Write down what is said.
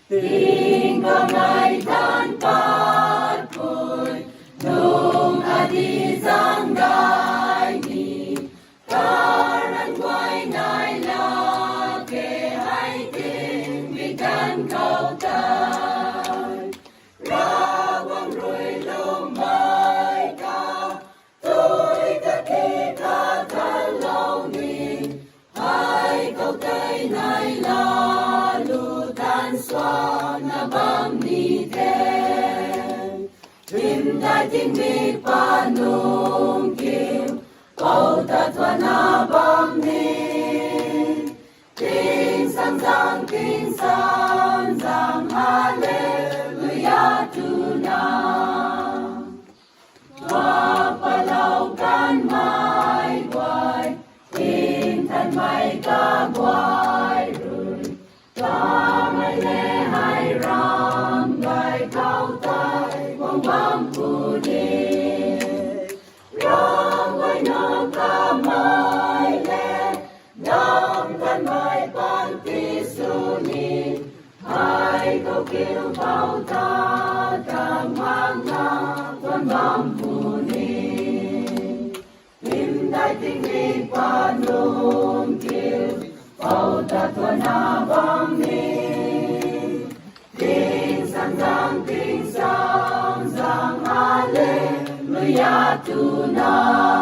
Tingkwm Kathanc patpun nung adizang gai ni karan quay nai la ke hai tin bigan khou tai rawang rui lung mai ka tôi ta khi kathan lâu ni hai khou tai nai la Luh Thwanbam ni thế tim đại tiếng mi pa nung kiều khou ta Thwanbam ni tiếng sang giang hallelujah tu na hoa pa lau kan mai quay tim thân mai ca quay rồi ta mai lê hai ram gai khou tai LUANGBA ram gai na ca mai lê nam thân mai pan ti su ni hai khou kiêu bao ta tam mang na LUANGBA tim đại tiếng mi pa nung kiều khou ta Thwanbam ni tiếng sang giang hallelujah tu na